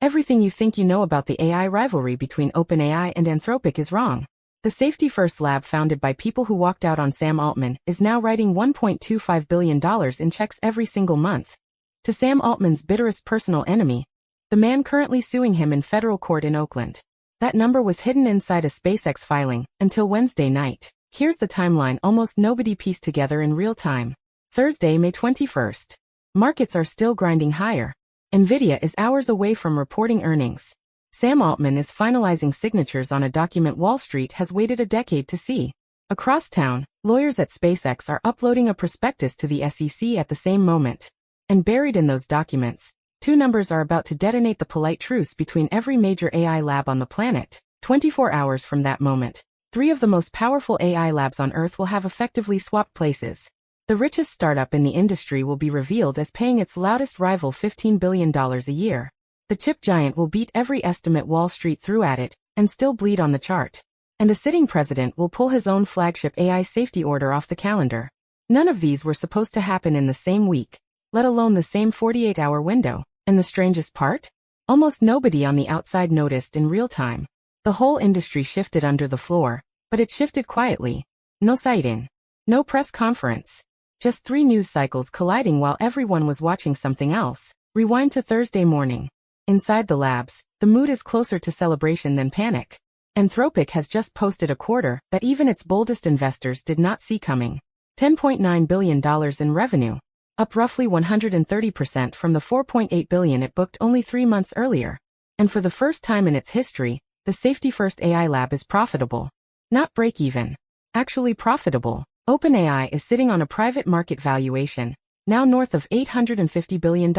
Everything you think you know about the AI rivalry between OpenAI and Anthropic is wrong. The safety-first lab founded by people who walked out on Sam Altman is now writing $1.25 billion in checks every single month to Sam Altman's bitterest personal enemy, the man currently suing him in federal court in Oakland. That number was hidden inside a SpaceX filing until Wednesday night. Here's the timeline almost nobody pieced together in real time. Thursday, May 21st. Markets are still grinding higher. Nvidia is hours away from reporting earnings. Sam Altman is finalizing signatures on a document Wall Street has waited a decade to see. Across town, lawyers at SpaceX are uploading a prospectus to the SEC at the same moment. And buried in those documents, two numbers are about to detonate the polite truce between every major AI lab on the planet. 24 hours from that moment, three of the most powerful AI labs on Earth will have effectively swapped places. The richest startup in the industry will be revealed as paying its loudest rival $15 billion a year. The chip giant will beat every estimate Wall Street threw at it, and still bleed on the chart. And a sitting president will pull his own flagship AI safety order off the calendar. None of these were supposed to happen in the same week, let alone the same 48-hour window. And the strangest part? Almost nobody on the outside noticed in real time. The whole industry shifted under the floor, but it shifted quietly. No sight-in. No press conference. Just 3 news cycles colliding while everyone was watching something else. Rewind to Thursday morning. Inside the labs, the mood is closer to celebration than panic. Anthropic has just posted a quarter that even its boldest investors did not see coming. $10.9 billion in revenue, up roughly 130% from the $4.8 billion it booked only 3 months earlier. And for the first time in its history, the safety-first AI lab is profitable. Not break-even. Actually profitable. OpenAI is sitting on a private market valuation, now north of $850 billion.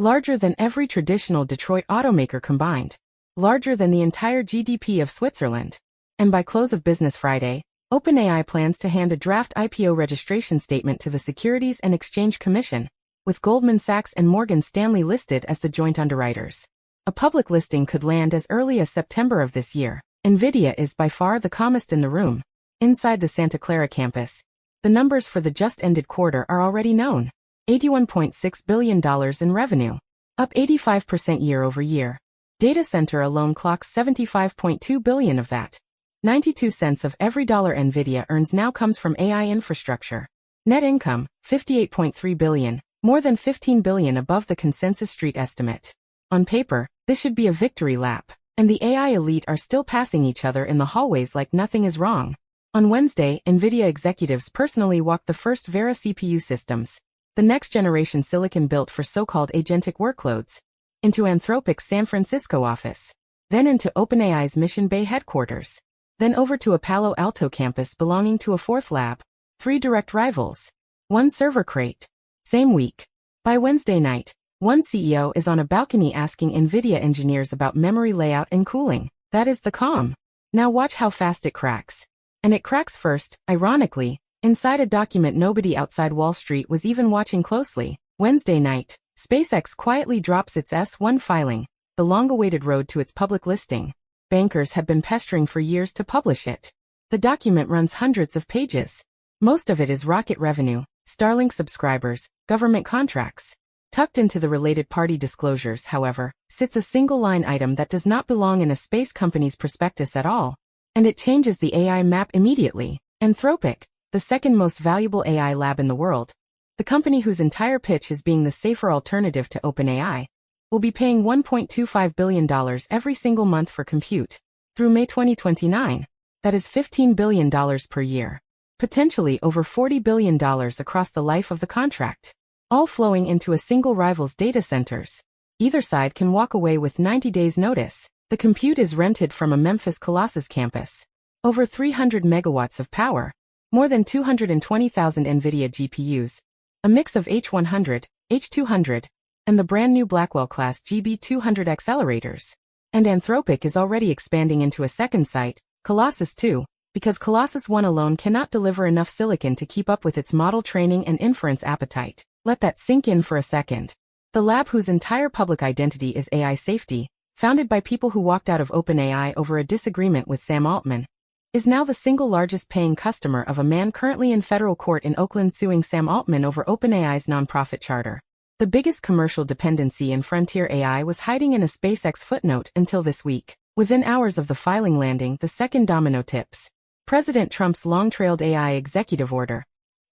Larger than every traditional Detroit automaker combined. Larger than the entire GDP of Switzerland. And by close of business Friday, OpenAI plans to hand a draft IPO registration statement to the Securities and Exchange Commission, with Goldman Sachs and Morgan Stanley listed as the joint underwriters. A public listing could land as early as September of this year. Nvidia is by far the calmest in the room. Inside the Santa Clara campus, the numbers for the just-ended quarter are already known. $81.6 billion in revenue, up 85% year-over-year. Data center alone clocks $75.2 billion of that. 92 cents of every dollar Nvidia earns now comes from AI infrastructure. Net income, $58.3 billion, more than $15 billion above the consensus street estimate. On paper, this should be a victory lap, and the AI elite are still passing each other in the hallways like nothing is wrong. On Wednesday, Nvidia executives personally walked the first Vera CPU systems, the next-generation silicon built for so-called agentic workloads, into Anthropic's San Francisco office, then into OpenAI's Mission Bay headquarters, then over to a Palo Alto campus belonging to a 4th lab, 3 direct rivals, 1 server crate. Same week. By Wednesday night, one CEO is on a balcony asking Nvidia engineers about memory layout and cooling. That is the calm. Now watch how fast it cracks. And it cracks first, ironically, inside a document nobody outside Wall Street was even watching closely. Wednesday night, SpaceX quietly drops its S-1 filing, the long-awaited road to its public listing. Bankers have been pestering for years to publish it. The document runs hundreds of pages. Most of it is rocket revenue, Starlink subscribers, government contracts. Tucked into the related party disclosures, however, sits a single-line item that does not belong in a space company's prospectus at all. And it changes the AI map immediately. Anthropic, the second most valuable AI lab in the world, the company whose entire pitch is being the safer alternative to OpenAI, will be paying $1.25 billion every single month for compute. Through May 2029, that is $15 billion per year. Potentially over $40 billion across the life of the contract. All flowing into a single rival's data centers. Either side can walk away with 90 days notice. The compute is rented from a Memphis Colossus campus. Over 300 megawatts of power. More than 220,000 NVIDIA GPUs. A mix of H100, H200, and the brand new Blackwell-class GB200 accelerators. And Anthropic is already expanding into a second site, Colossus 2, because Colossus 1 alone cannot deliver enough silicon to keep up with its model training and inference appetite. Let that sink in for a second. The lab whose entire public identity is AI safety, founded by people who walked out of OpenAI over a disagreement with Sam Altman, is now the single largest paying customer of a man currently in federal court in Oakland suing Sam Altman over OpenAI's nonprofit charter. The biggest commercial dependency in frontier AI was hiding in a SpaceX footnote until this week. Within hours of the filing landing, the second domino tips. President Trump's long-trailed AI executive order.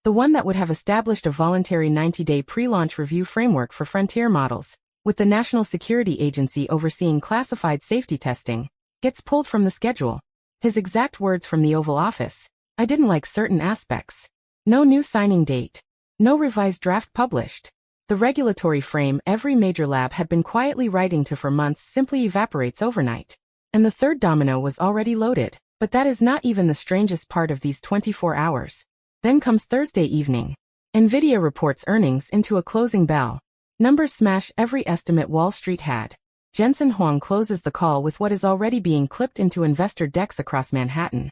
The one that would have established a voluntary 90-day pre-launch review framework for frontier models, with the National Security Agency overseeing classified safety testing, gets pulled from the schedule. His exact words from the Oval Office: "I didn't like certain aspects. No new signing date. No revised draft published." The regulatory frame every major lab had been quietly writing to for months simply evaporates overnight. And the third domino was already loaded. But that is not even the strangest part of these 24 hours. Then comes Thursday evening. NVIDIA reports earnings into a closing bell. Numbers smash every estimate Wall Street had. Jensen Huang closes the call with what is already being clipped into investor decks across Manhattan.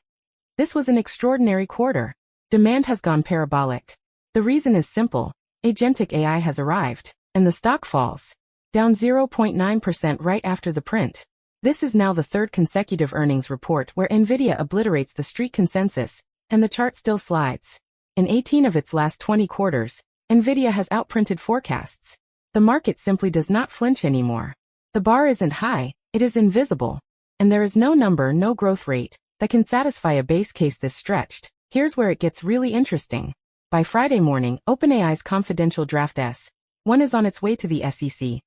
This was an extraordinary quarter. Demand has gone parabolic. The reason is simple. Agentic AI has arrived, and the stock falls. Down 0.9% right after the print. This is now the third consecutive earnings report where NVIDIA obliterates the street consensus, and the chart still slides. In 18 of its last 20 quarters, NVIDIA has outprinted forecasts. The market simply does not flinch anymore. The bar isn't high, it is invisible. And there is no number, no growth rate, that can satisfy a base case this stretched. Here's where it gets really interesting. By Friday morning, OpenAI's confidential draft S1 is on its way to the SEC.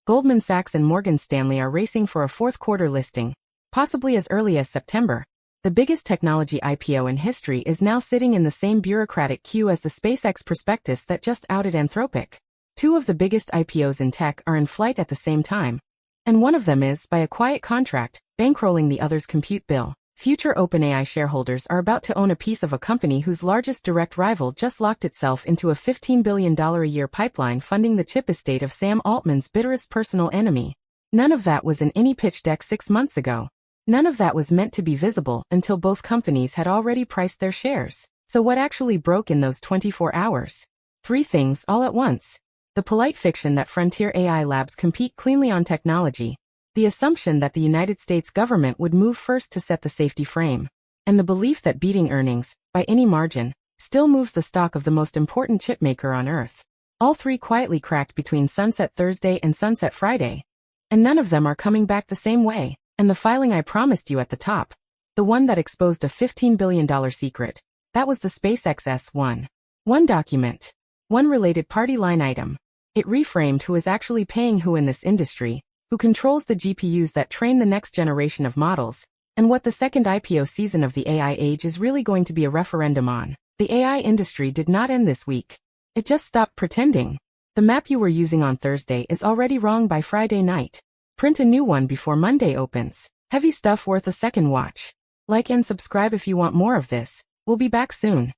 Goldman Sachs and Morgan Stanley are racing for a fourth quarter listing, possibly as early as September. The biggest technology IPO in history is now sitting in the same bureaucratic queue as the SpaceX prospectus that just outed Anthropic. Two of the biggest IPOs in tech are in flight at the same time. And one of them is, by a quiet contract, bankrolling the other's compute bill. Future OpenAI shareholders are about to own a piece of a company whose largest direct rival just locked itself into a $15 billion a year pipeline funding the chip estate of Sam Altman's bitterest personal enemy. None of that was in any pitch deck 6 months ago. None of that was meant to be visible until both companies had already priced their shares. So what actually broke in those 24 hours? 3 things all at once. The polite fiction that frontier AI labs compete cleanly on technology. The assumption that the United States government would move first to set the safety frame, and the belief that beating earnings, by any margin, still moves the stock of the most important chipmaker on Earth. All 3 quietly cracked between sunset Thursday and sunset Friday. And none of them are coming back the same way. And the filing I promised you at the top, the one that exposed a $15 billion secret, that was the SpaceX S1. One document. One related party line item. It reframed who is actually paying who in this industry, who controls the GPUs that train the next generation of models, and what the second IPO season of the AI age is really going to be a referendum on. The AI industry did not end this week. It just stopped pretending. The map you were using on Thursday is already wrong by Friday night. Print a new one before Monday opens. Heavy stuff worth a second watch. Like and subscribe if you want more of this. We'll be back soon.